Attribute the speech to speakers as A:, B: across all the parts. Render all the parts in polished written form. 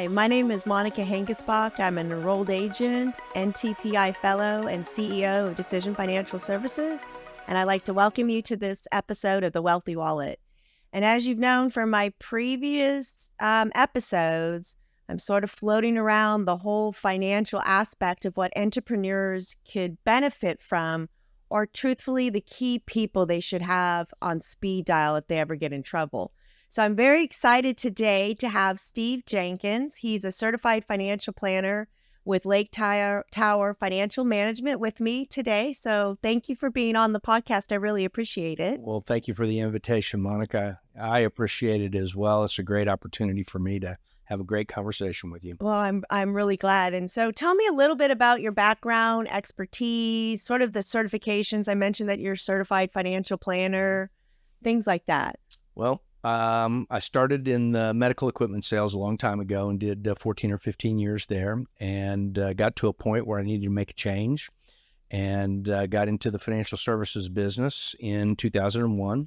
A: Hi, my name is Monika Hengesbach. I'm an enrolled agent, NTPI Fellow, and CEO of Decision Financial Services. And I'd like to welcome you to this episode of The Wealthy Wallet. And as you've known from my previous episodes, I'm sort of floating around the whole financial aspect of what entrepreneurs could benefit from, or truthfully, the key people they should have on speed dial if they ever get in trouble. So I'm very excited today to have Steve Jenkins. He's a certified financial planner with Lake Tower Financial Management with me today. So thank you for being on the podcast. I really appreciate it.
B: Well, thank you for the invitation, Monica. I appreciate it as well. It's a great opportunity for me to have a great conversation with you.
A: Well, I'm really glad. And so tell me a little bit about your background, expertise, sort of the certifications. I mentioned that you're a certified financial planner, things like that.
B: Well, I started in the medical equipment sales a long time ago and did 14 or 15 years there, and got to a point where I needed to make a change, and got into the financial services business in 2001,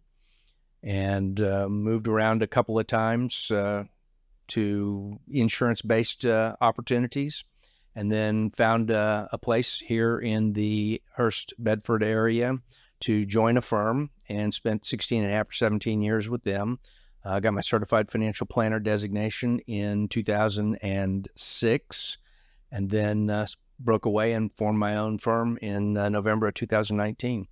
B: and moved around a couple of times to insurance-based opportunities, and then found a place here in the Hurst-Bedford area to join a firm, and spent 16 and a half or 17 years with them. Got my certified financial planner designation in 2006, and then broke away and formed my own firm in November of 2019.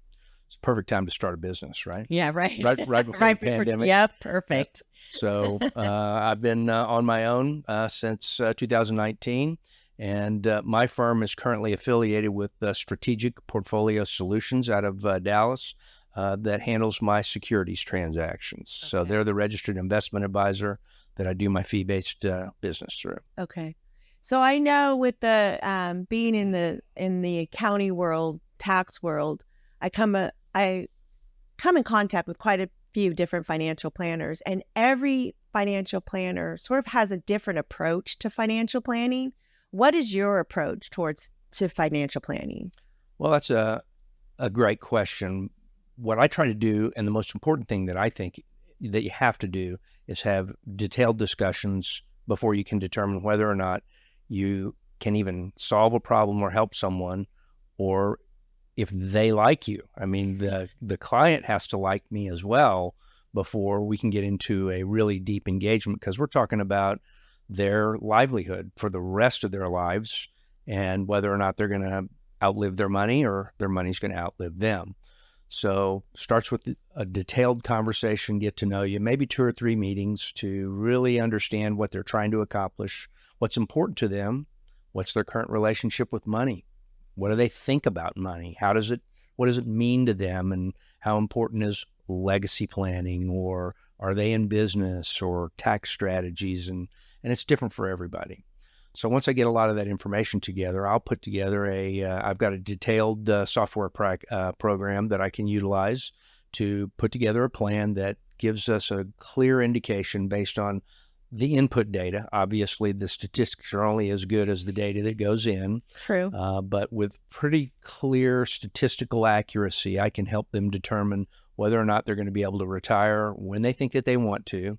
B: It's a perfect time to start a business, right?
A: Yeah, right.
B: Right before the pandemic.
A: Yeah, perfect.
B: So I've been on my own since 2019. And my firm is currently affiliated with Strategic Portfolio Solutions out of Dallas that handles my securities transactions. Okay. So they're the registered investment advisor that I do my fee-based business through.
A: Okay. So I know with the being in the accounting world, tax world, I come in contact with quite a few different financial planners, and every financial planner sort of has a different approach to financial planning. What is your approach to financial planning?
B: Well, that's a great question. What I try to do, and the most important thing that I think that you have to do, is have detailed discussions before you can determine whether or not you can even solve a problem or help someone, or if they like you. I mean, the client has to like me as well before we can get into a really deep engagement, because we're talking about their livelihood for the rest of their lives, and whether or not they're going to outlive their money or their money's going to outlive them. So starts with a detailed conversation, get to know you, maybe 2 or 3 meetings to really understand what they're trying to accomplish, what's important to them, what's their current relationship with money, what do they think about money, what does it mean to them, and how important is legacy planning, or are they in business, or tax strategies, and it's different for everybody. So once I get a lot of that information together, I'll put together I've got a detailed software program that I can utilize to put together a plan that gives us a clear indication based on the input data. Obviously, the statistics are only as good as the data that goes in.
A: True.
B: But with pretty clear statistical accuracy, I can help them determine whether or not they're going to be able to retire when they think that they want to,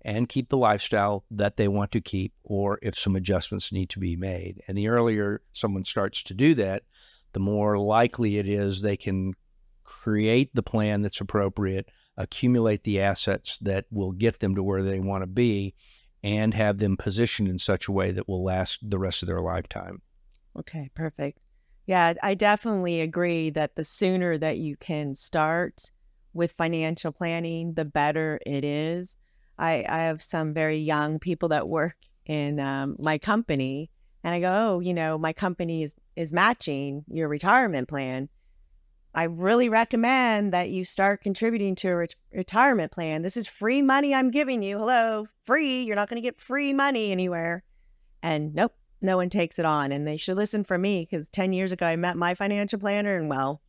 B: and keep the lifestyle that they want to keep, or if some adjustments need to be made. And the earlier someone starts to do that, the more likely it is they can create the plan that's appropriate, accumulate the assets that will get them to where they want to be, and have them positioned in such a way that will last the rest of their lifetime.
A: Okay, perfect. Yeah, I definitely agree that the sooner that you can start with financial planning, the better it is. I have some very young people that work in my company, and I go, my company is matching your retirement plan. I really recommend that you start contributing to a retirement plan. This is free money I'm giving you. Hello, free. You're not going to get free money anywhere. And nope, no one takes it on. And they should listen for me, because 10 years ago I met my financial planner, and well,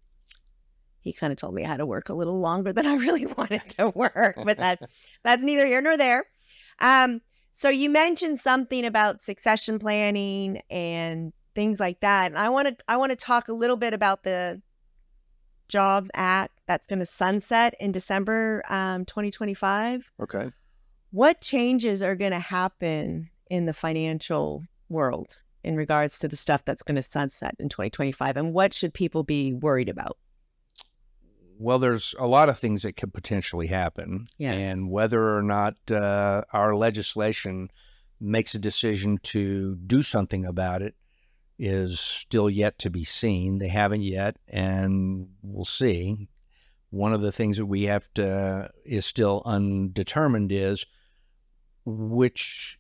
A: he kind of told me I had to work a little longer than I really wanted to work, but that's neither here nor there. So you mentioned something about succession planning and things like that. And I want to talk a little bit about the Job Act that's going to sunset in December 2025.
B: Okay.
A: What changes are going to happen in the financial world in regards to the stuff that's going to sunset in 2025? And what should people be worried about?
B: Well, there's a lot of things that could potentially happen.
A: Yes.
B: And whether or not our legislation makes a decision to do something about it is still yet to be seen. They haven't yet, and we'll see. One of the things that we have to is still undetermined is which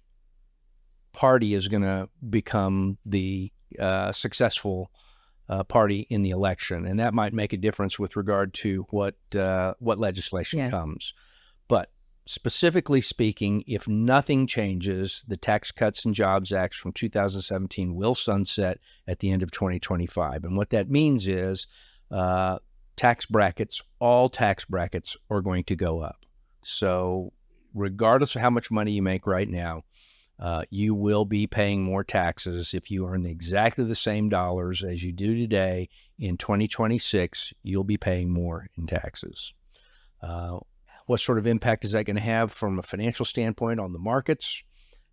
B: party is going to become the successful party in the election, and that might make a difference with regard to what legislation comes. But specifically speaking, if nothing changes, the Tax Cuts and Jobs Act from 2017 will sunset at the end of 2025. And what that means is all tax brackets are going to go up. So regardless of how much money you make right now, you will be paying more taxes. If you earn exactly the same dollars as you do today in 2026, you'll be paying more in taxes. What sort of impact is that going to have from a financial standpoint on the markets?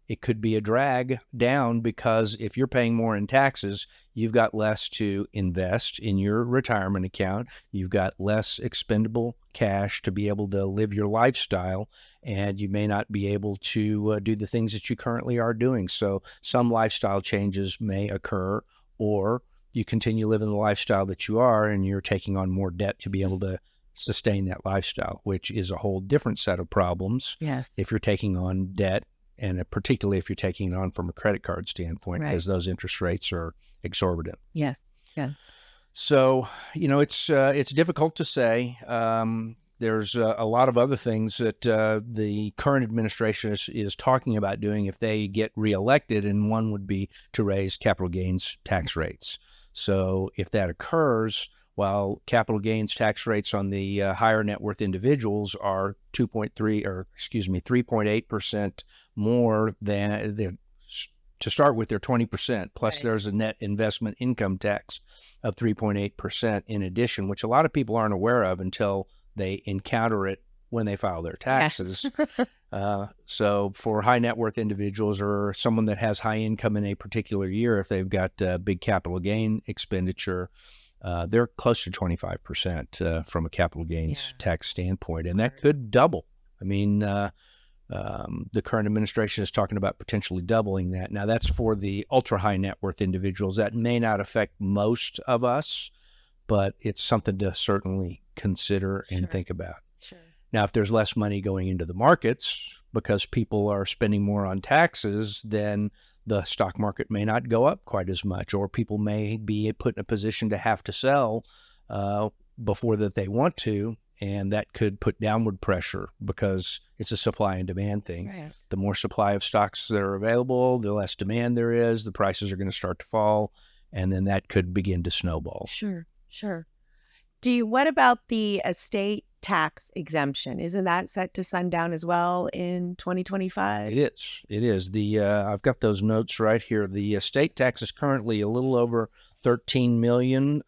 B: It could be a drag down, because if you're paying more in taxes, you've got less to invest in your retirement account. You've got less expendable cash to be able to live your lifestyle, and you may not be able to do the things that you currently are doing. So some lifestyle changes may occur, or you continue living the lifestyle that you are, and you're taking on more debt to be able to sustain that lifestyle, which is a whole different set of problems.
A: Yes.
B: If you're taking on debt, and particularly if you're taking it on from a credit card standpoint, because those interest rates are exorbitant.
A: Yes.
B: So, it's difficult to say. There's a lot of other things that the current administration is talking about doing if they get reelected, and one would be to raise capital gains tax rates. So if that occurs, while capital gains tax rates on the higher net worth individuals are 3.8% more than to start with, they're 20%. Plus, there's a net investment income tax of 3.8% in addition, which a lot of people aren't aware of until they encounter it when they file their taxes. So for high net worth individuals, or someone that has high income in a particular year, if they've got big capital gain expenditure, they're close to 25% from a capital gains tax standpoint, and that could double. I mean, the current administration is talking about potentially doubling that. Now, that's for the ultra high net worth individuals. That may not affect most of us, but it's something to certainly consider and think about. Now, if there's less money going into the markets because people are spending more on taxes, then the stock market may not go up quite as much, or people may be put in a position to have to sell before that they want to, and that could put downward pressure because it's a supply and demand thing. The more supply of stocks that are available, the less demand there is, the prices are going to start to fall, and then that could begin to snowball.
A: Sure. What about the estate tax exemption? Isn't that set to sundown as well in 2025?
B: It is. I've got those notes right here. The estate tax is currently a little over $13 million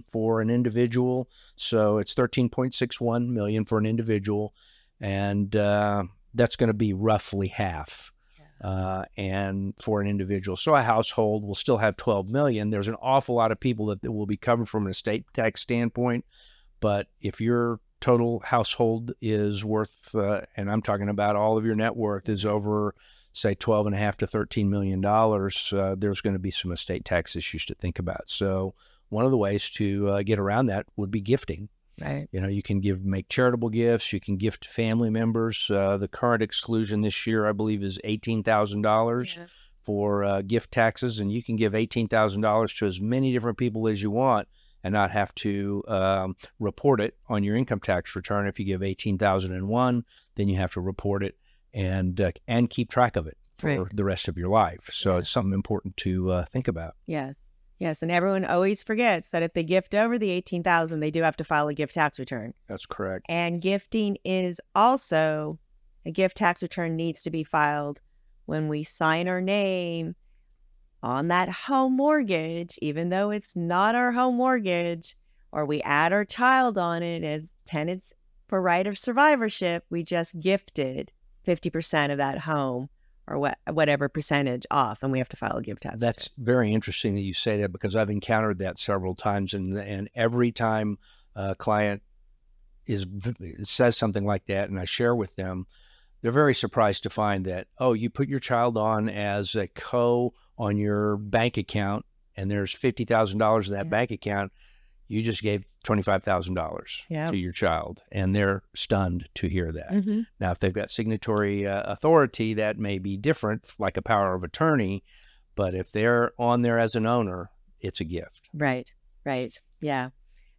B: for an individual. So it's $13.61 million for an individual, and that's going to be roughly half. And for an individual. So a household will still have $12 million. There's an awful lot of people that will be covered from an estate tax standpoint. But if your total household is worth, and I'm talking about all of your net worth, is over, say, $12.5 to $13 million, there's going to be some estate tax issues to think about. So one of the ways to get around that would be gifting. You can make charitable gifts. You can gift to family members. The current exclusion this year, I believe, is $18,000 for gift taxes, and you can give $18,000 to as many different people as you want and not have to report it on your income tax return. If you give $18,001, then you have to report it and keep track of it for the rest of your life. So it's something important to think about.
A: Yes, and everyone always forgets that if they gift over the $18,000, they do have to file a gift tax return.
B: That's correct.
A: And gifting is also, a gift tax return needs to be filed when we sign our name on that home mortgage, even though it's not our home mortgage, or we add our child on it as tenants for right of survivorship. We just gifted 50% of that home or whatever percentage off, and we have to file a gift tax.
B: That's very interesting that you say that, because I've encountered that several times, and every time a client says something like that, and I share with them, they're very surprised to find that, oh, you put your child on as a on your bank account, and there's $50,000 in that bank account. You just gave $25,000 to your child, and they're stunned to hear that. Now, if they've got signatory authority, that may be different, like a power of attorney, but if they're on there as an owner, it's a gift.
A: Right. Yeah.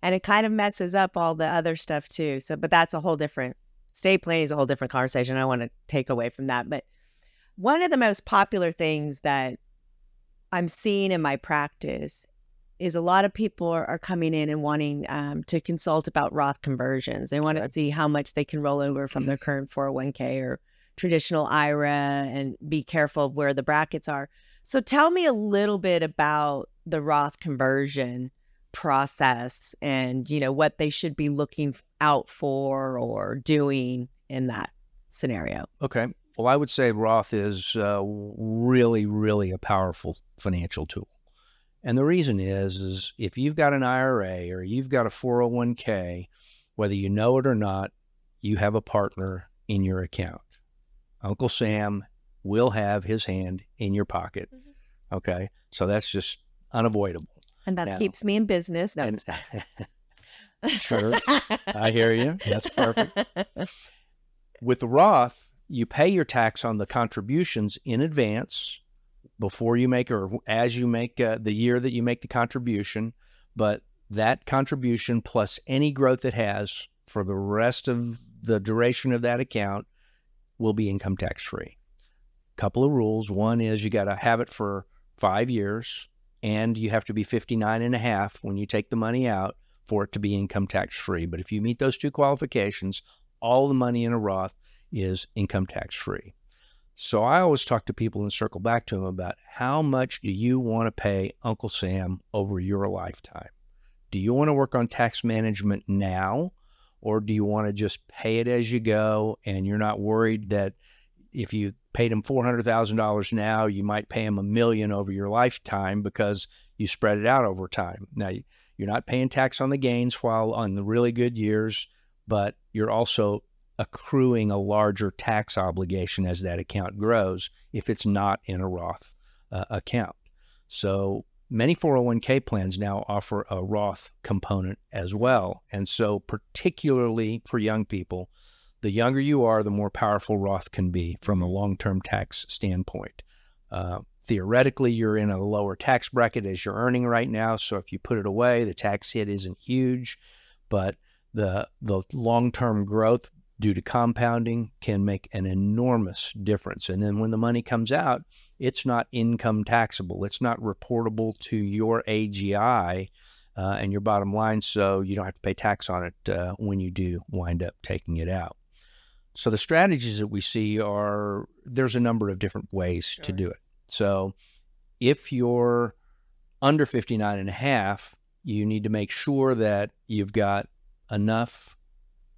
A: And it kind of messes up all the other stuff too. So, but that's a whole different, estate planning is a whole different conversation. I don't want to take away from that. But one of the most popular things that I'm seeing in my practice is a lot of people are coming in and wanting to consult about Roth conversions. They want to see how much they can roll over from their current 401k or traditional IRA, and be careful of where the brackets are. So tell me a little bit about the Roth conversion process, and what they should be looking out for or doing in that scenario.
B: Okay. Well, I would say Roth is really, really a powerful financial tool. And the reason is if you've got an IRA or you've got a 401k, whether you know it or not, you have a partner in your account. Uncle Sam will have his hand in your pocket. Okay. So that's just unavoidable.
A: And that keeps me in business. No,
B: sure. I hear you. That's perfect. With the Roth, you pay your tax on the contributions in advance before you make, or as you make the year that you make the contribution. But that contribution plus any growth it has for the rest of the duration of that account will be income tax free. Couple of rules. One is you got to have it for 5 years, and you have to be 59 and a half when you take the money out for it to be income tax free. But if you meet those two qualifications, all the money in a Roth is income tax free. So I always talk to people and circle back to them about how much do you want to pay Uncle Sam over your lifetime? Do you want to work on tax management now, or do you want to just pay it as you go, and you're not worried that if you paid him $400,000 now, you might pay him $1 million over your lifetime because you spread it out over time? Now, you're not paying tax on the gains while on the really good years, but you're also accruing a larger tax obligation as that account grows if it's not in a Roth account. So many 401k plans now offer a Roth component as well. And so particularly for young people, the younger you are, the more powerful Roth can be from a long-term tax standpoint. Theoretically, you're in a lower tax bracket as you're earning right now. So if you put it away, the tax hit isn't huge, but the long-term growth due to compounding can make an enormous difference. And then when the money comes out, it's not income taxable. It's not reportable to your AGI and your bottom line, so you don't have to pay tax on it when you do wind up taking it out. So the strategies that we see there's a number of different ways to do it. So if you're under 59 and a half, you need to make sure that you've got enough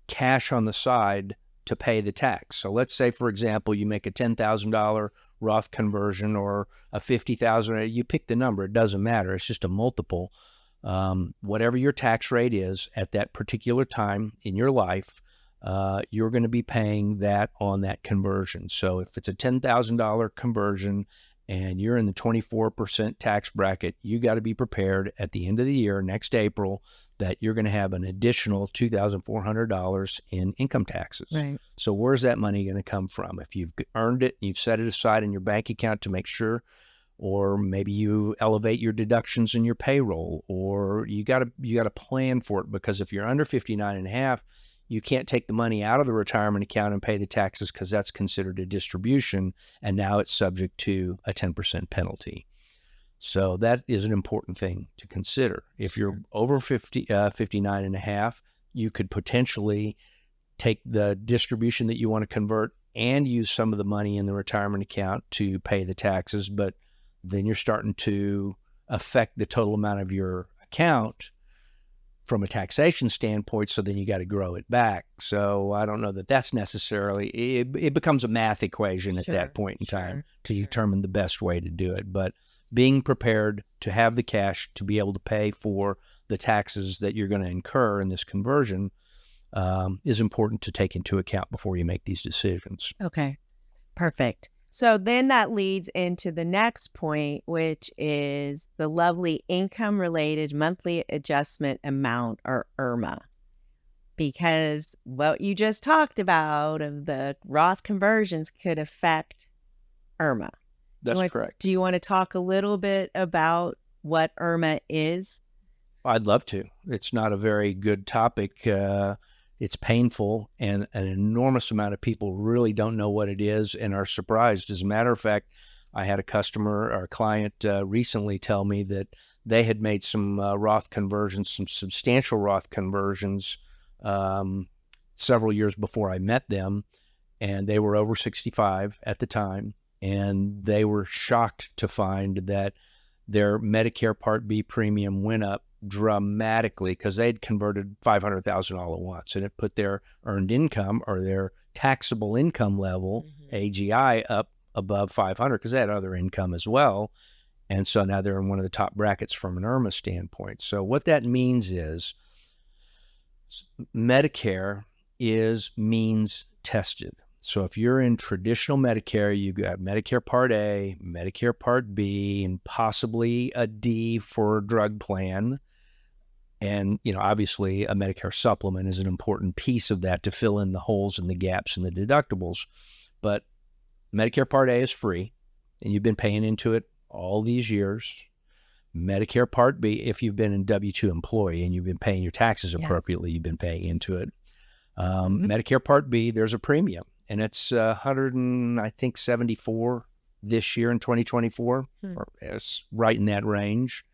B: cash on the side to pay the tax. So let's say, for example, you make a $10,000 Roth conversion or a $50,000, you pick the number, it doesn't matter. It's just a multiple. Whatever your tax rate is at that particular time in your life, you're going to be paying that on that conversion. So if it's a $10,000 conversion and you're in the 24% tax bracket, you got to be prepared at the end of the year, next April, that you're going to have an additional $2,400 in income taxes.
A: Right.
B: So where's that money going to come from? If you've earned it, you've set it aside in your bank account to make sure, or maybe you elevate your deductions in your payroll, or you got to plan for it, because if you're under 59 and a half, you can't take the money out of the retirement account and pay the taxes because that's considered a distribution, and now it's subject to a 10% penalty. So that is an important thing to consider. If you're over 59 and a half, you could potentially take the distribution that you want to convert and use some of the money in the retirement account to pay the taxes, but then you're starting to affect the total amount of your account from a taxation standpoint, so then you got to grow it back. So I don't know that that's necessarily, it becomes a math equation at that point in time to determine the best way to do it. But being prepared to have the cash to be able to pay for the taxes that you're going to incur in this conversion is important to take into account before you make these decisions.
A: Okay, perfect. So then that leads into the next point, which is the lovely income-related monthly adjustment amount, or IRMA. Because what you just talked about of the Roth conversions could affect IRMA.
B: That's correct.
A: Do you want to talk a little bit about what IRMA is?
B: I'd love to. It's not a very good topic. It's painful, and an enormous amount of people really don't know what it is and are surprised. As a matter of fact, I had a customer or a client recently tell me that they had made some Roth conversions, some substantial Roth conversions several years before I met them, and they were over 65 at the time, and they were shocked to find that their Medicare Part B premium went up dramatically because they'd converted $500,000 all at once, and it put their earned income or their taxable income level, AGI, up above 500 because they had other income as well. And so now they're in one of the top brackets from an IRMA standpoint. So what that means is Medicare is means tested. So if you're in traditional Medicare, you've got Medicare Part A, Medicare Part B, and possibly a D for a drug plan. And, obviously a Medicare supplement is an important piece of that to fill in the holes and the gaps in the deductibles. But Medicare Part A is free, and you've been paying into it all these years. Medicare Part B, if you've been a W-2 employee and you've been paying your taxes appropriately, you've been paying into it. Medicare Part B, there's a premium, and it's 174 this year in 2024, or it's right in that range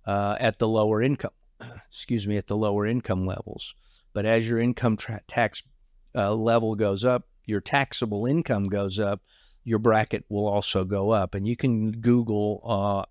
B: at the lower income. At the lower income levels. But as your income tax level goes up, your taxable income goes up, your bracket will also go up. And you can Google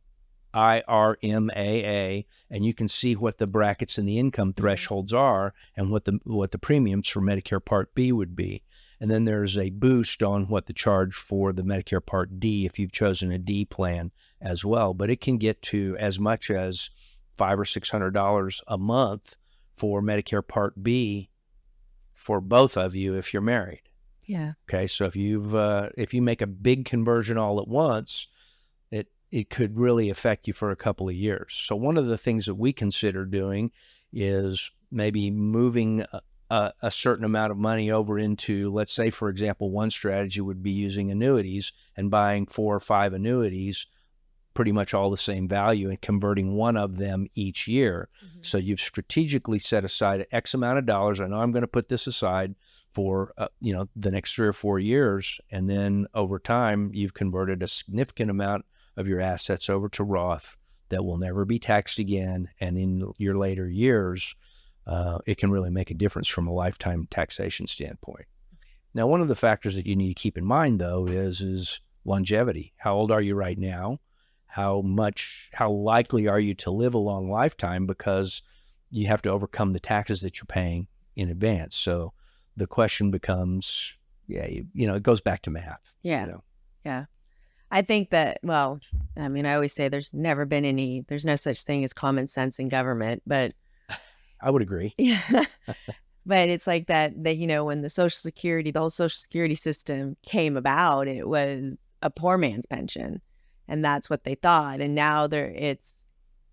B: IRMAA, and you can see what the brackets and the income thresholds are and what the premiums for Medicare Part B would be. And then there's a boost on what the charge for the Medicare Part D if you've chosen a D plan as well. But it can get to as much as $500 or $600 a month for Medicare Part B for both of you if you're married.
A: Yeah.
B: Okay. So if you make a big conversion all at once, it could really affect you for a couple of years. So one of the things that we consider doing is maybe moving a certain amount of money over into, let's say, for example, one strategy would be using annuities and buying 4 or 5 annuities, pretty much all the same value, and converting one of them each year. So you've strategically set aside X amount of dollars. I know I'm going to put this aside for, the next 3 or 4 years. And then over time, you've converted a significant amount of your assets over to Roth that will never be taxed again. And in your later years, it can really make a difference from a lifetime taxation standpoint. Now, one of the factors that you need to keep in mind, though, is longevity. How old are you right now? How likely are you to live a long lifetime? Because you have to overcome the taxes that you're paying in advance. So the question becomes, it goes back to math.
A: Yeah. Yeah. I think that, I always say there's no such thing as common sense in government, but
B: I would agree.
A: Yeah. But it's like that, when the whole Social Security system came about, it was a poor man's pension. And that's what they thought. And now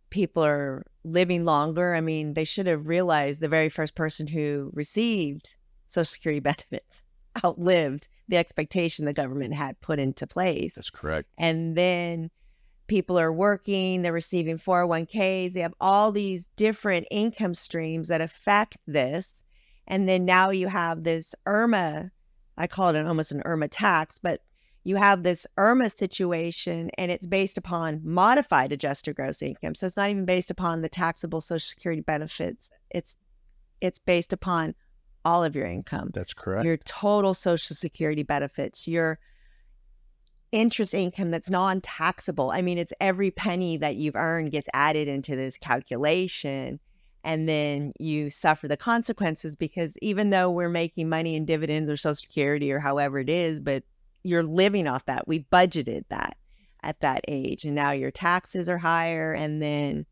A: people are living longer. I mean, they should have realized the very first person who received Social Security benefits outlived the expectation the government had put into place.
B: That's correct.
A: And then people are working, they're receiving 401ks, they have all these different income streams that affect this. And then now you have this IRMA, I call it almost an IRMA tax, but you have this IRMA situation, and it's based upon modified adjusted gross income. So it's not even based upon the taxable Social Security benefits. It's based upon all of your income.
B: That's correct.
A: Your total Social Security benefits, your interest income that's non-taxable. I mean, it's every penny that you've earned gets added into this calculation. and then you suffer the consequences, because even though we're making money in dividends or Social Security or however it is, but you're living off that. We budgeted that at that age, and now your taxes are higher, and then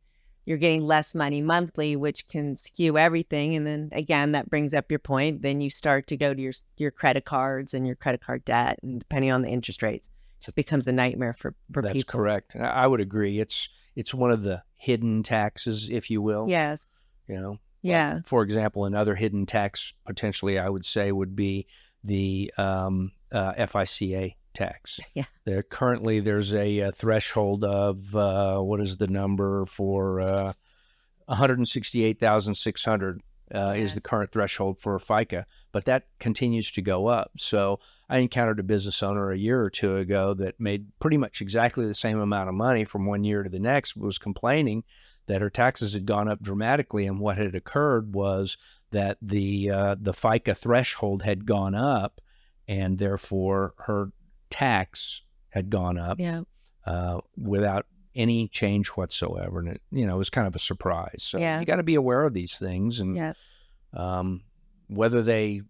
A: you're getting less money monthly, which can skew everything. And then again, that brings up your point. Then you start to go to your credit cards and your credit card debt, and depending on the interest rates, it just becomes a nightmare for
B: That's
A: people.
B: correct. I would agree. It's one of the hidden taxes, if you will.
A: Yes.
B: Like, for example, another hidden tax potentially I would say would be the FICA tax.
A: Yeah.
B: There's a threshold of what is the number for 168,600 is the current threshold for FICA, but that continues to go up. So I encountered a business owner a year or two ago that made pretty much exactly the same amount of money from one year to the next, but was complaining that her taxes had gone up dramatically, and what had occurred was that the FICA threshold had gone up, and therefore her tax had gone up without any change whatsoever. And it was kind of a surprise. So you got to be aware of these things, and whether they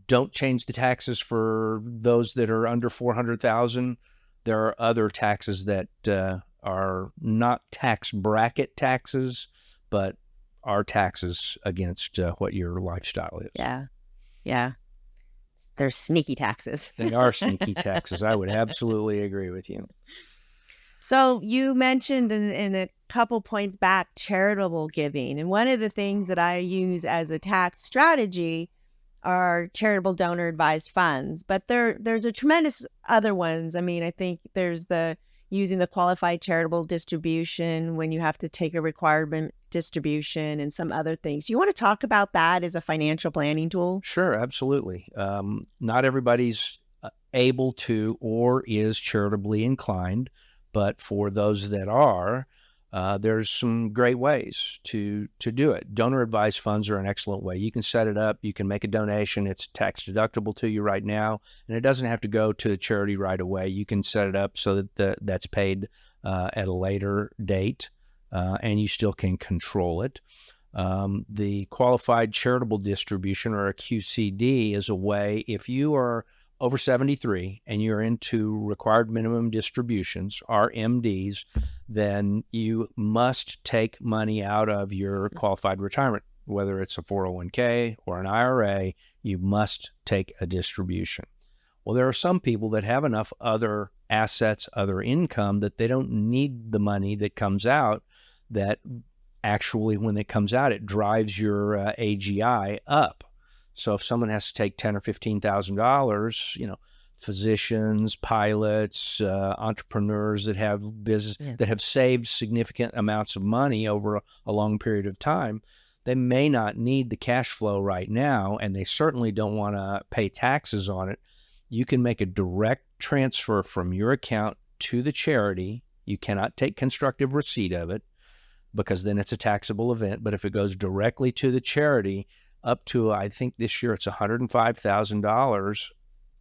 B: don't change the taxes for those that are under 400,000, there are other taxes that are not tax bracket taxes, but are taxes against what your lifestyle is.
A: Yeah. They're sneaky taxes.
B: They are sneaky taxes. I would absolutely agree with you.
A: So you mentioned in a couple points back charitable giving. And one of the things that I use as a tax strategy are charitable donor advised funds. But there's a tremendous other ones. I mean, I think there's using the qualified charitable distribution when you have to take a requirement distribution and some other things. You want to talk about that as a financial planning tool?
B: Sure, absolutely. Not everybody's able to or is charitably inclined, but for those that are, there's some great ways to do it. Donor advised funds are an excellent way. You can set it up. You can make a donation. It's tax deductible to you right now, and it doesn't have to go to charity right away. You can set it up so that that's paid at a later date, and you still can control it. The qualified charitable distribution, or a QCD, is a way, if you are over 73 and you're into required minimum distributions, RMDs, then you must take money out of your qualified retirement, whether it's a 401k or an IRA. You must take a distribution. Well, there are some people that have enough other assets, other income, that they don't need the money that comes out, that actually when it comes out, it drives your AGI up. So if someone has to take $10,000 or $15,000, physicians, pilots, entrepreneurs that have business that have saved significant amounts of money over a long period of time, they may not need the cash flow right now, and they certainly don't want to pay taxes on it. You can make a direct transfer from your account to the charity. You cannot take constructive receipt of it, because then it's a taxable event. But if it goes directly to the charity, up to, I think this year it's $105,000,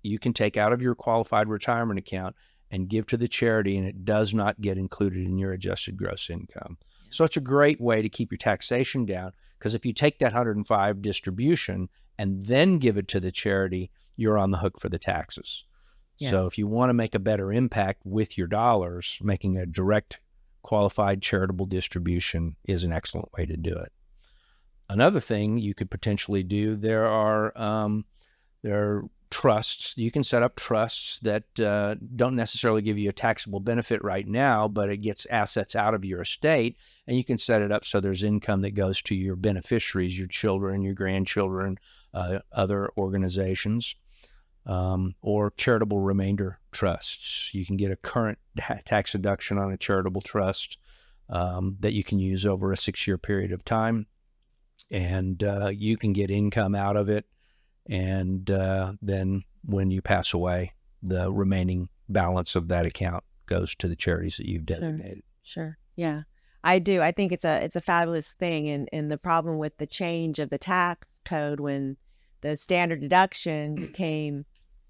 B: you can take out of your qualified retirement account and give to the charity, and it does not get included in your adjusted gross income. So it's a great way to keep your taxation down, because if you take that 105 distribution and then give it to the charity, you're on the hook for the taxes. So if you want to make a better impact with your dollars, making a direct qualified charitable distribution is an excellent way to do it. Another thing you could potentially do, there are trusts. You can set up trusts that don't necessarily give you a taxable benefit right now, but it gets assets out of your estate, and you can set it up so there's income that goes to your beneficiaries, your children, your grandchildren, other organizations, or charitable remainder trusts. You can get a current tax deduction on a charitable trust that you can use over a 6-year period of time. And you can get income out of it, and then when you pass away, the remaining balance of that account goes to the charities that you've designated.
A: Sure. Yeah, I do. I think it's a fabulous thing, and the problem with the change of the tax code, when the standard deduction became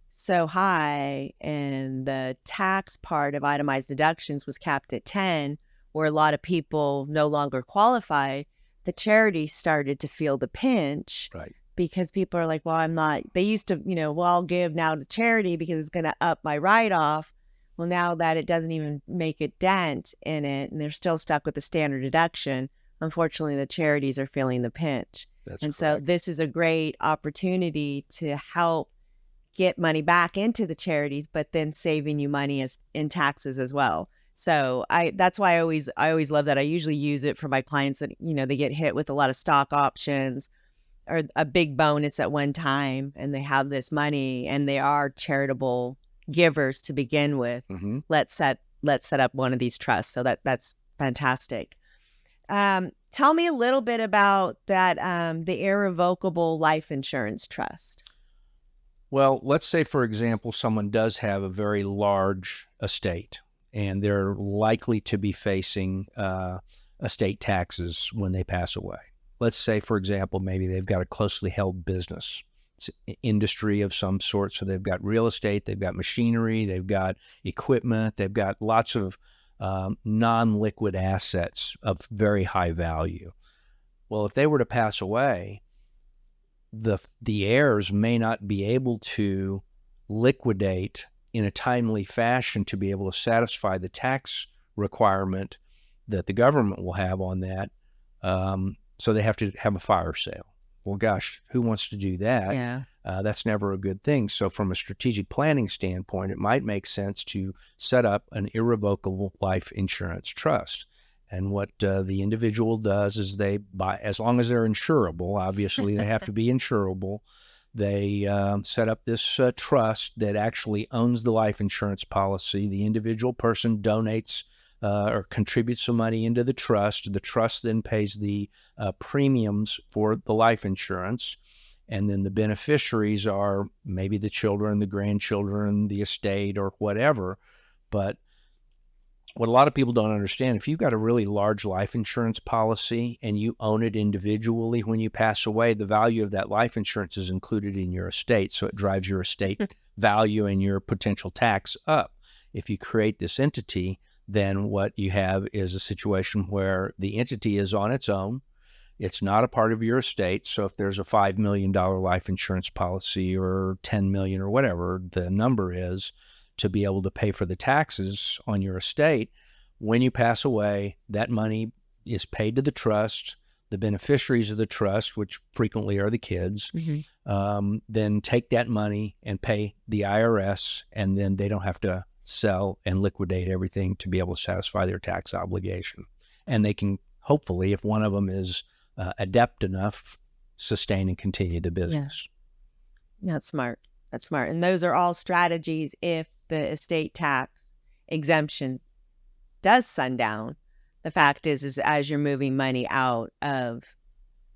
A: so high and the tax part of itemized deductions was capped at 10, where a lot of people no longer qualify, the charities started to feel the pinch.
B: Right.
A: Because people are like, well, I'm not, they used to, well, I'll give now to charity because it's going to up my write-off. Well, now that it doesn't even make a dent in it and they're still stuck with the standard deduction, unfortunately, the charities are feeling the pinch.
B: That's
A: and
B: correct.
A: So this is a great opportunity to help get money back into the charities, but then saving you money in taxes as well. So that's why I always love that. I usually use it for my clients that, they get hit with a lot of stock options or a big bonus at one time, and they have this money and they are charitable givers to begin with.
B: Mm-hmm.
A: Let's set up one of these trusts. So that's fantastic. Tell me a little bit about that, the irrevocable life insurance trust.
B: Well, let's say, for example, someone does have a very large estate and they're likely to be facing estate taxes when they pass away. Let's say, for example, maybe they've got a closely held business. It's an industry of some sort. So they've got real estate, they've got machinery, they've got equipment, they've got lots of non-liquid assets of very high value. Well, if they were to pass away, the heirs may not be able to liquidate in a timely fashion to be able to satisfy the tax requirement that the government will have on that. So they have to have a fire sale. Well, gosh, who wants to do that?
A: Yeah.
B: That's never a good thing. So from a strategic planning standpoint, it might make sense to set up an irrevocable life insurance trust. And what the individual does is they buy, as long as they're insurable, obviously they have to be insurable, they set up this trust that actually owns the life insurance policy. The individual person donates or contributes some money into the trust. The trust then pays the premiums for the life insurance. And then the beneficiaries are maybe the children, the grandchildren, the estate, or whatever. But what a lot of people don't understand, if you've got a really large life insurance policy and you own it individually, when you pass away, the value of that life insurance is included in your estate. So it drives your estate value and your potential tax up. If you create this entity, then what you have is a situation where the entity is on its own. It's not a part of your estate. So if there's a $5 million life insurance policy or $10 million or whatever the number is, to be able to pay for the taxes on your estate, when you pass away, that money is paid to the trust. The beneficiaries of the trust, which frequently are the kids, then take that money and pay the IRS, and then they don't have to sell and liquidate everything to be able to satisfy their tax obligation. And they can, hopefully, if one of them is adept enough, sustain and continue the business.
A: Yeah. That's smart. That's smart. And those are all strategies if the estate tax exemption does sundown. The fact is as you're moving money out of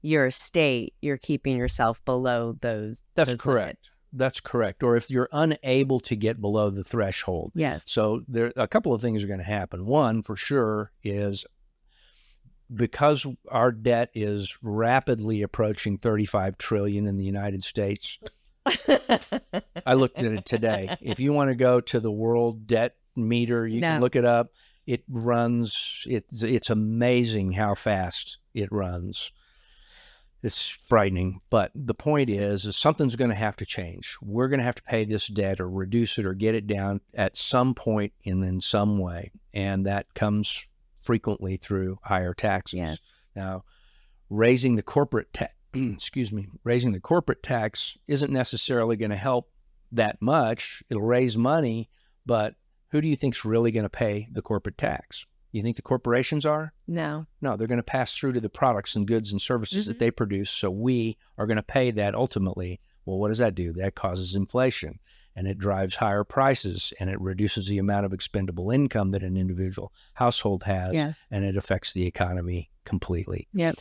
A: your estate, you're keeping yourself below those.
B: That's
A: those
B: correct.
A: limits.
B: That's correct. Or if you're unable to get below the threshold.
A: Yes.
B: So there a couple of things are going to happen. One, for sure, is because our debt is rapidly approaching 35 trillion in the United States. I looked at it today. If you want to go to the world debt meter, you can look it up. It runs, it's amazing how fast it runs. It's frightening. But the point is something's going to have to change. We're going to have to pay this debt or reduce it or get it down at some point in some way. And that comes frequently through higher taxes.
A: Yes.
B: Now, raising the corporate raising the corporate tax isn't necessarily going to help that much. It'll raise money, but who do you think's really going to pay the corporate tax? You think the corporations are?
A: No.
B: No, they're going to pass through to the products and goods and services that they produce. So we are going to pay that ultimately. Well, what does that do? That causes inflation, and it drives higher prices, and it reduces the amount of expendable income that an individual household has,
A: Yes.
B: and it affects the economy completely.
A: Yep.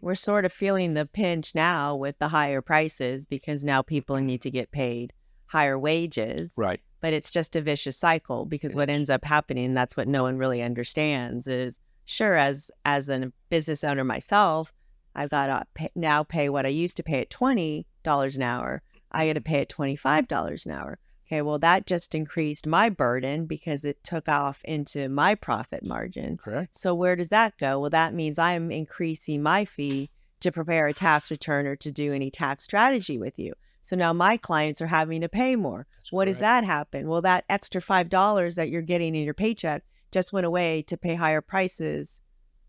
A: We're sort of feeling the pinch now with the higher prices because now people need to get paid higher wages.
B: Right.
A: But it's just a vicious cycle because what ends up happening, that's what no one really understands, is sure, as a business owner myself, I've got to now pay what I used to pay at $20 an hour. I got to pay at $25 an hour. Okay, well, that just increased my burden because it took off into my profit margin.
B: Correct.
A: So where does that go? Well, that means I'm increasing my fee to prepare a tax return or to do any tax strategy with you. So now my clients are having to pay more.
B: That's
A: What does
B: correct.
A: that happen? Well, that extra $5 that you're getting in your paycheck just went away to pay higher prices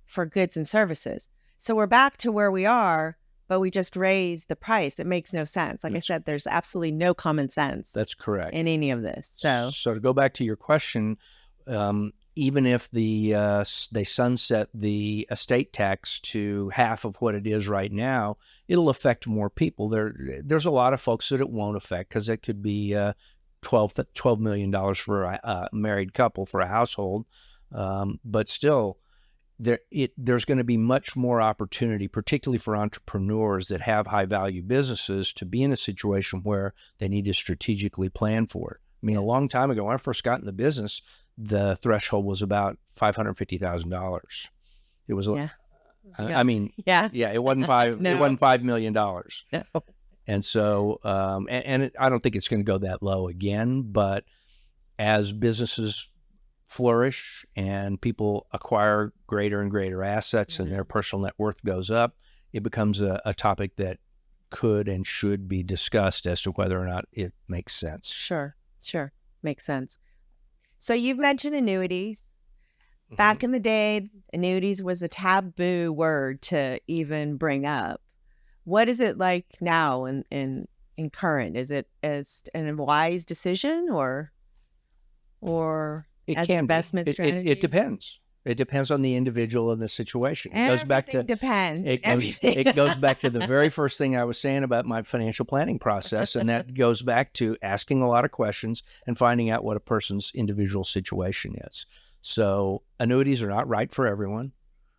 A: for goods and services. So we're back to where we are, but we just raised the price. It makes no sense. Like I said, there's absolutely no common sense
B: That's correct.
A: in any of this. So
B: to go back to your question, even if they sunset the estate tax to half of what it is right now, it'll affect more people. There's a lot of folks that it won't affect because it could be $12 million for a married couple for a household, but still. There's going to be much more opportunity, particularly for entrepreneurs that have high value businesses, to be in a situation where they need to strategically plan for it. I mean, a long time ago, when I first got in the business, the threshold was about $550,000. It was,
A: yeah.
B: I mean,
A: Yeah.
B: it wasn't five.
A: No.
B: It wasn't $5 million.
A: No.
B: And so, I don't think it's going to go that low again. But as businesses flourish and people acquire greater and greater assets and their personal net worth goes up, it becomes a topic that could and should be discussed as to whether or not it makes sense.
A: Sure. Makes sense. So you've mentioned annuities. Back in the day, annuities was a taboo word to even bring up. What is it like now in current? Is it as a wise decision or
B: It
A: as
B: can
A: investment
B: be.
A: strategy?
B: It depends. It depends on the individual and the situation. It goes back to
A: depends.
B: it goes back to the very first thing I was saying about my financial planning process, and that goes back to asking a lot of questions and finding out what a person's individual situation is. So annuities are not right for everyone,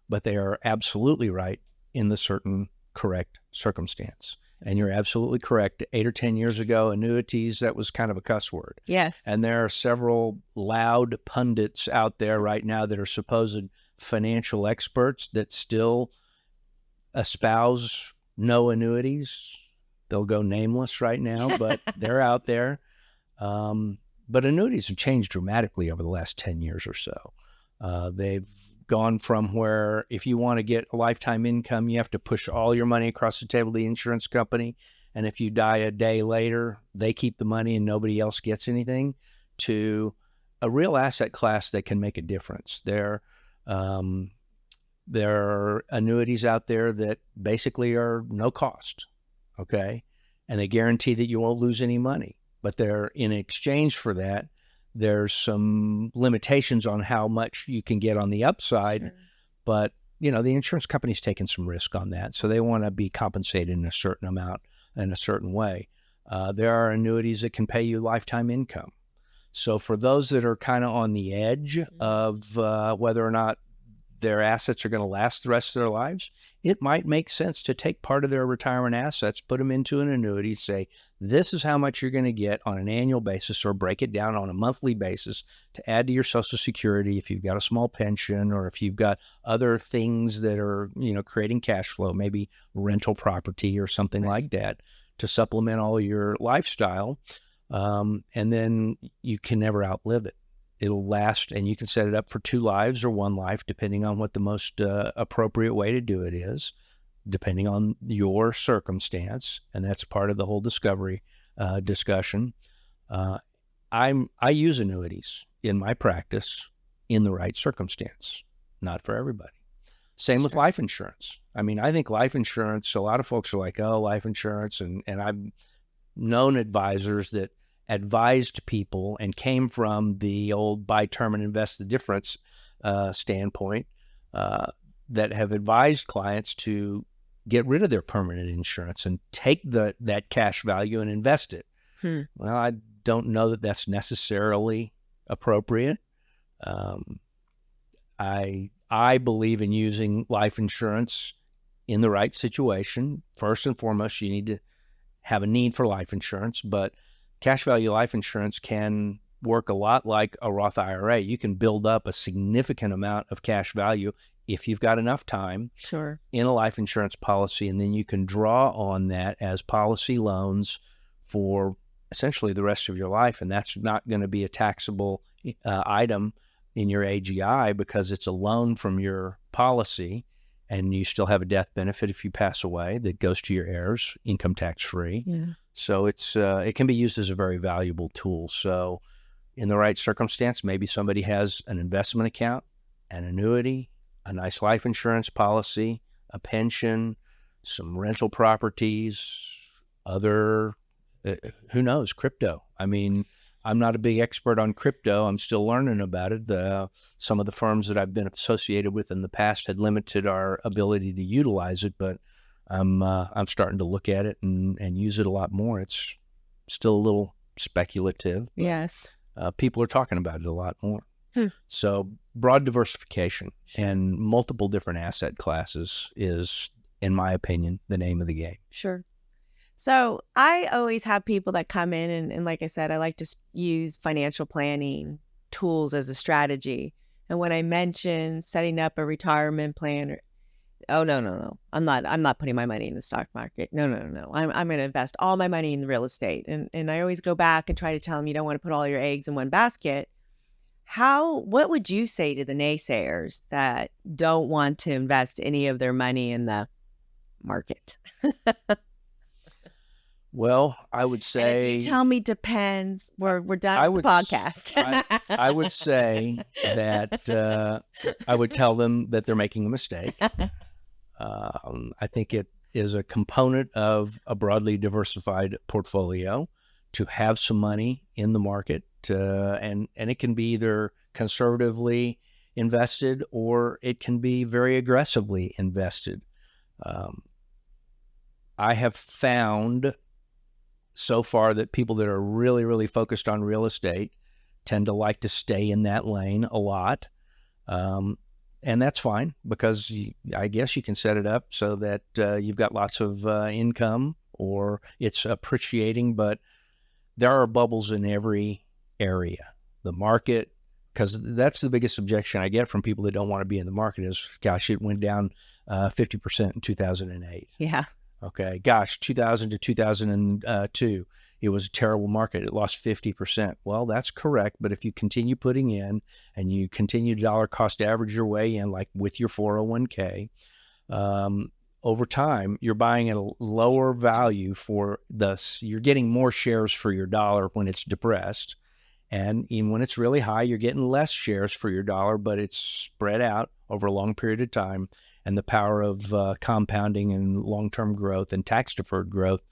B: but they are absolutely right in the certain correct circumstance. And you're absolutely correct. 8 or 10 years ago, annuities, that was kind of a cuss word.
A: Yes.
B: And there are several loud pundits out there right now that are supposed financial experts that still espouse no annuities. They'll go nameless right now, but they're out there. But annuities have changed dramatically over the last 10 years or so. They've gone from where if you want to get a lifetime income, you have to push all your money across the table to the insurance company. And if you die a day later, they keep the money and nobody else gets anything, to a real asset class that can make a difference. There are annuities out there that basically are no cost, okay? And they guarantee that you won't lose any money. But they're, in exchange for that, there's some limitations on how much you can get on the upside. Sure. But, the insurance company's taking some risk on that. So they want to be compensated in a certain amount, in a certain way. There are annuities that can pay you lifetime income. So for those that are kind of on the edge of whether or not their assets are going to last the rest of their lives, it might make sense to take part of their retirement assets, put them into an annuity, say, this is how much you're going to get on an annual basis, or break it down on a monthly basis to add to your Social Security if you've got a small pension, or if you've got other things that are, creating cash flow, maybe rental property or something like that, to supplement all your lifestyle. And then you can never outlive it. It'll last, and you can set it up for 2 lives or 1 life, depending on what the most appropriate way to do it is, depending on your circumstance. And that's part of the whole discovery discussion. I use annuities in my practice in the right circumstance, not for everybody. Same with life insurance. I mean, I think life insurance, a lot of folks are like, oh, life insurance. And I've known advisors that advised people and came from the old buy term and invest the difference standpoint, that have advised clients to get rid of their permanent insurance and take that cash value and invest it. Well, I don't know that that's necessarily appropriate. I believe in using life insurance in the right situation. First and foremost, you need to have a need for life insurance, but cash value life insurance can work a lot like a Roth IRA. You can build up a significant amount of cash value if you've got enough time in a life insurance policy, and then you can draw on that as policy loans for essentially the rest of your life, and that's not going to be a taxable item in your AGI because it's a loan from your policy, and you still have a death benefit if you pass away that goes to your heirs, income tax free.
A: Yeah.
B: So it can be used as a very valuable tool. So in the right circumstance, maybe somebody has an investment account, an annuity, a nice life insurance policy, a pension, some rental properties, other, who knows, crypto. I mean, I'm not a big expert on crypto. I'm still learning about it. Some of the firms that I've been associated with in the past had limited our ability to utilize it, but I'm starting to look at it and use it a lot more. It's still a little speculative.
A: Yes.
B: People are talking about it a lot more. So broad diversification and multiple different asset classes is, in my opinion, the name of the game.
A: Sure. So I always have people that come in and like I said, I like to use financial planning tools as a strategy. And when I mention setting up a retirement plan, oh, no. I'm not putting my money in the stock market. No. I'm going to invest all my money in real estate. And I always go back and try to tell them you don't want to put all your eggs in one basket. What would you say to the naysayers that don't want to invest any of their money in the market?
B: Well, I would
A: And
B: say,
A: if you tell me depends, we're done with the podcast.
B: I would say that I would tell them that they're making a mistake. I think it is a component of a broadly diversified portfolio to have some money in the market, and it can be either conservatively invested or it can be very aggressively invested. I have found so far that people that are really, really focused on real estate tend to like to stay in that lane a lot. And that's fine because I guess you can set it up so that you've got lots of income or it's appreciating, but there are bubbles in every area. The market, because that's the biggest objection I get from people that don't want to be in the market is, gosh, it went down 50% in 2008.
A: Yeah.
B: Okay. Gosh, 2000 to 2002, it was a terrible market. It lost 50%. Well, that's correct. But if you continue putting in and you continue to dollar cost average your way in, like with your 401k, over time, you're buying at a lower value you're getting more shares for your dollar when it's depressed. And even when it's really high, you're getting less shares for your dollar, but it's spread out over a long period of time. And the power of compounding and long-term growth and tax-deferred growth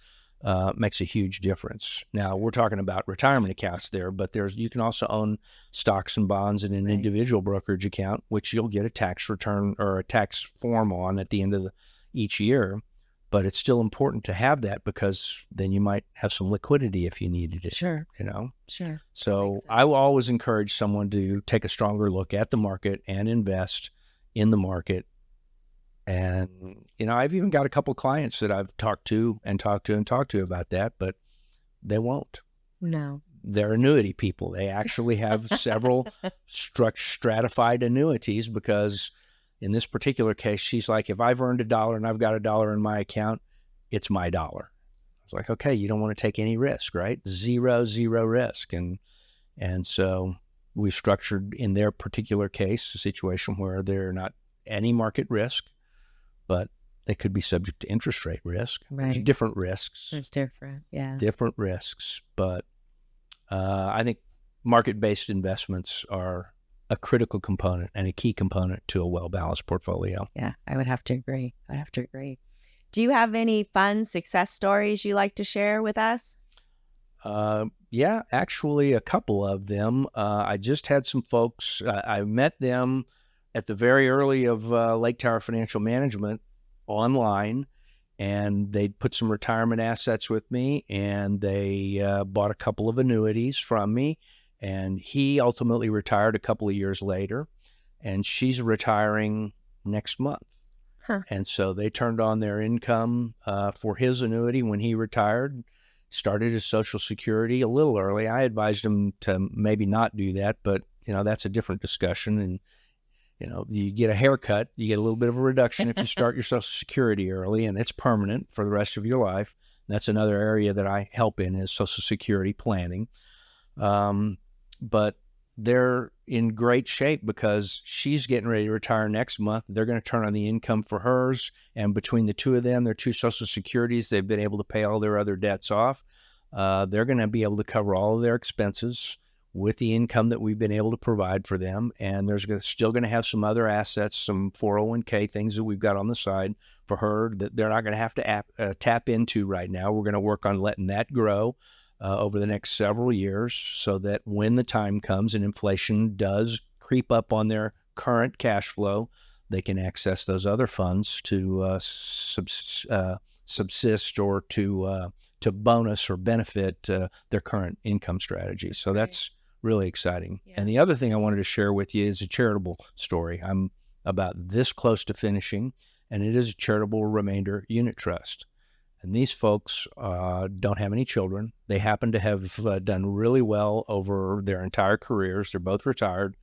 B: makes a huge difference. Now, we're talking about retirement accounts there, but you can also own stocks and bonds in an individual brokerage account, which you'll get a tax return or a tax form on at the end of each year. But it's still important to have that because then you might have some liquidity if you needed it.
A: Sure.
B: Sure. So I will always encourage someone to take a stronger look at the market and invest in the market. And, I've even got a couple of clients that I've talked to about that, but they won't.
A: No.
B: They're annuity people. They actually have several stratified annuities because in this particular case, she's like, if I've earned $1 and I've got $1 in my account, it's my dollar. It's like, okay, you don't want to take any risk, right? Zero risk. And so we structured in their particular case a situation where they're not any market risk, but they could be subject to interest rate risk.
A: Right.
B: There's different risks.
A: There's different, yeah.
B: Different risks. But I think market-based investments are a critical component and a key component to a well-balanced portfolio.
A: Yeah, I would have to agree. Do you have any fun success stories you like to share with us?
B: Yeah, actually a couple of them. I just had some folks, I met them at the very early of Lake Tower Financial Management online, and they'd put some retirement assets with me, and they bought a couple of annuities from me, and he ultimately retired a couple of years later, and she's retiring next month.
A: Huh.
B: And so they turned on their income for his annuity when he retired, started his Social Security a little early. I advised him to maybe not do that, but that's a different discussion. And you get a haircut, you get a little bit of a reduction if you start your Social Security early, and it's permanent for the rest of your life. That's another area that I help in, is Social Security planning. But they're in great shape because she's getting ready to retire next month. They're going to turn on the income for hers. And between the two of them, their two Social Securities, they've been able to pay all their other debts off. They're going to be able to cover all of their expenses with the income that we've been able to provide for them. And there's still going to have some other assets, some 401k things that we've got on the side for her that they're not going to have to tap into right now. We're going to work on letting that grow over the next several years, so that when the time comes and inflation does creep up on their current cash flow, they can access those other funds to subsist or to bonus or benefit their current income strategy. So that's really exciting. Yeah. And the other thing I wanted to share with you is a charitable story. I'm about this close to finishing, and it is a charitable remainder unit trust. And these folks don't have any children. They happen to have done really well over their entire careers. They're both retired.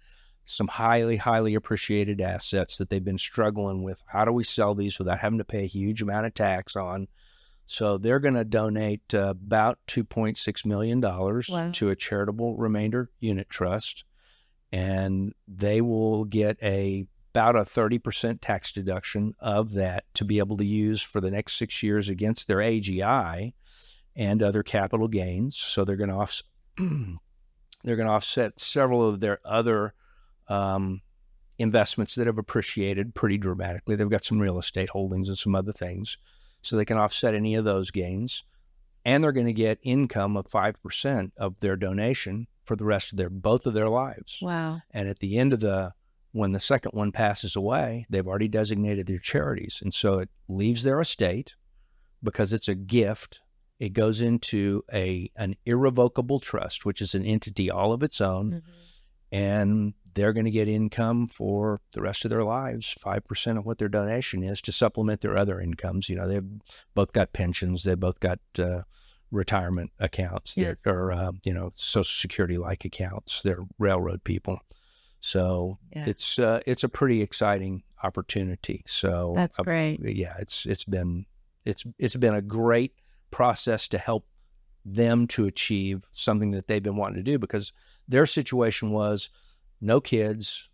B: Some highly, highly appreciated assets that they've been struggling with. How do we sell these without having to pay a huge amount of tax on? So they're going to donate about $2.6 million to a charitable remainder unit trust. And they will get about a 30% tax deduction of that to be able to use for the next 6 years against their AGI and other capital gains. So they're going to offset several of their other investments that have appreciated pretty dramatically. They've got some real estate holdings and some other things, so they can offset any of those gains. And they're going to get income of 5% of their donation for the rest of both of their lives.
A: Wow.
B: And at the end of when the second one passes away, they've already designated their charities. And so it leaves their estate because it's a gift. It goes into an irrevocable trust, which is an entity all of its own. Mm-hmm. And they're going to get income for the rest of their lives, 5% of what their donation is, to supplement their other incomes. You know, they've both got pensions. They've both got retirement accounts, yes, or, Social Security-like accounts. They're railroad people. So yeah, it's a pretty exciting opportunity. So
A: that's great.
B: Yeah, it's been a great process to help them to achieve something that they've been wanting to do, because their situation was no kids,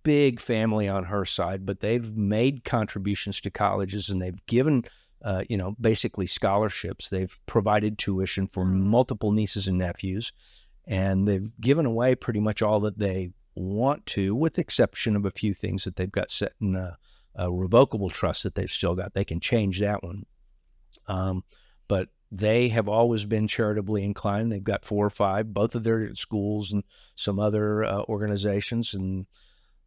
B: big family on her side, but they've made contributions to colleges and they've given basically scholarships. They've provided tuition for multiple nieces and nephews, and they've given away pretty much all that they want to, with the exception of a few things that they've got set in a revocable trust that they've still got. They can change that one. But they have always been charitably inclined. They've got 4 or 5, both of their schools and some other organizations, and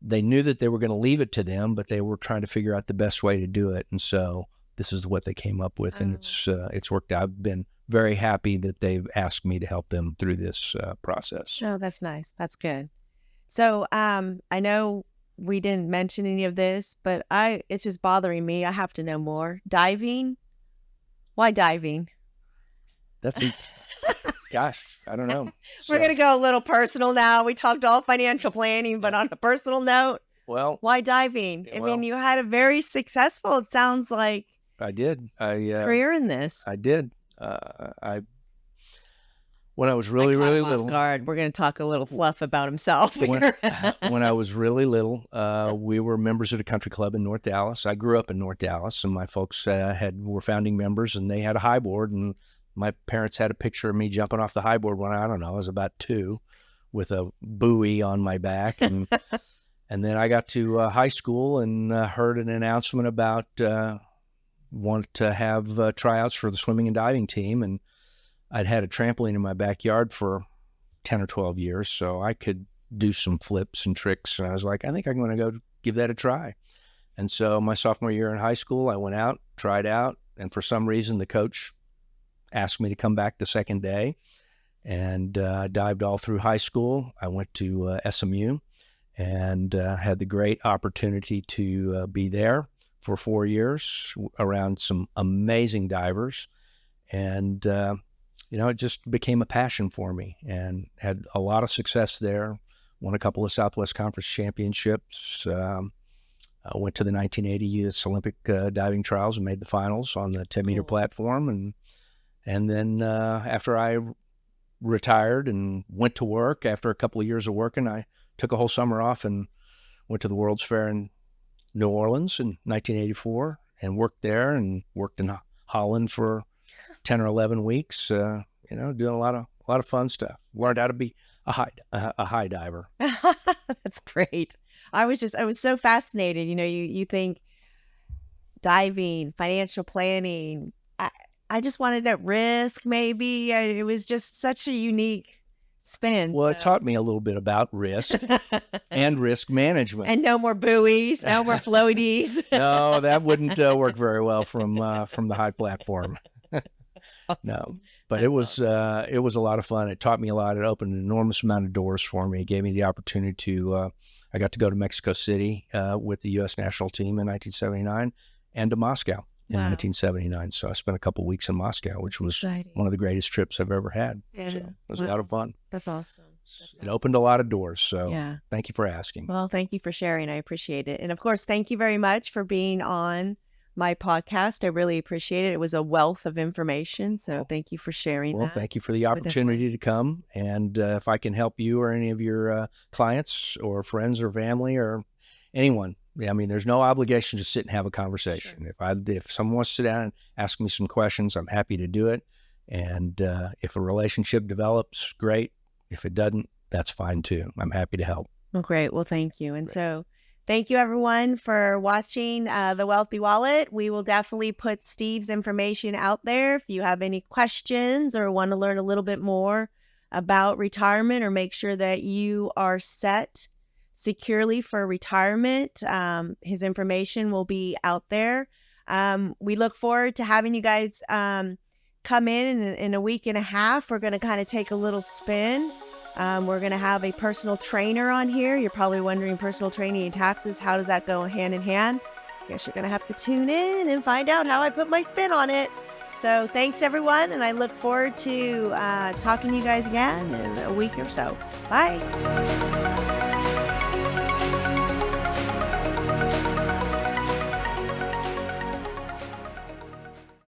B: they knew that they were going to leave it to them, but they were trying to figure out the best way to do it. And so this is what they came up with, and it's worked out. I've been very happy that they've asked me to help them through this process.
A: Oh, that's nice. That's good. So I know we didn't mention any of this, but it's just bothering me. I have to know more. Diving? Why diving?
B: Gosh, I don't know.
A: We're going to go a little personal now. We talked all financial planning, but on a personal note,
B: well,
A: why diving? I mean, you had a very successful, it sounds like,
B: I did.
A: Career in this.
B: I did. When I was really little.
A: We're going to talk a little fluff about himself.
B: When I was really little, we were members at a country club in North Dallas. I grew up in North Dallas, and my folks were founding members, and they had a high board, and my parents had a picture of me jumping off the high board when I was about 2, with a buoy on my back, and and then I got to high school and heard an announcement about want to have tryouts for the swimming and diving team, and I'd had a trampoline in my backyard for 10 or 12 years, so I could do some flips and tricks. And I was like, I think I'm going to go give that a try. And so my sophomore year in high school, I went out, tried out, and for some reason the coach asked me to come back the second day, and dived all through high school. I went to SMU and had the great opportunity to be there for 4 years around some amazing divers. And it just became a passion for me, and had a lot of success there. Won a couple of Southwest Conference championships. I went to the 1980 U.S. Olympic diving trials and made the finals on the 10-meter platform, and And then after I retired and went to work, after a couple of years of working, I took a whole summer off and went to the World's Fair in New Orleans in 1984 and worked there and worked in Holland for 10 or 11 weeks, doing a lot of fun stuff. Learned how to be a high diver.
A: That's great. I was so fascinated. You think diving, financial planning. I just wanted at risk, maybe. It was just such a unique spin.
B: Well, it taught me a little bit about risk and risk management.
A: And no more buoys, no more floaties.
B: No, that wouldn't work very well from the high platform.
A: Awesome.
B: No, but it was awesome. It was a lot of fun. It taught me a lot. It opened an enormous amount of doors for me. It gave me the opportunity to. I got to go to Mexico City with the U.S. national team in 1979, and to Moscow in 1979. So I spent a couple of weeks in Moscow, which was one of the greatest trips I've ever had. Yeah. So it was a lot of fun.
A: That's awesome.
B: It opened a lot of doors. So thank you for asking.
A: Well, thank you for sharing. I appreciate it. And of course, thank you very much for being on my podcast. I really appreciate it. It was a wealth of information. So thank you for sharing.
B: Well, thank you for the opportunity to come. And if I can help you or any of your clients or friends or family or anyone, I mean, there's no obligation to sit and have a conversation. Sure. If someone wants to sit down and ask me some questions, I'm happy to do it. And if a relationship develops, great. If it doesn't, that's fine too. I'm happy to help.
A: Well, great. Well, thank you. And so thank you everyone for watching The Wealthy Wallet. We will definitely put Steve's information out there. If you have any questions or want to learn a little bit more about retirement or make sure that you are set securely for retirement, his information will be out there. We look forward to having you guys come in a week and a half. We're going to kind of take a little spin. We're going to have a personal trainer on here. You're probably wondering, personal training and taxes, how does that go hand in hand? I guess you're going to have to tune in and find out how I put my spin on it. So thanks everyone, and I look forward to talking to you guys again in a week or so. Bye.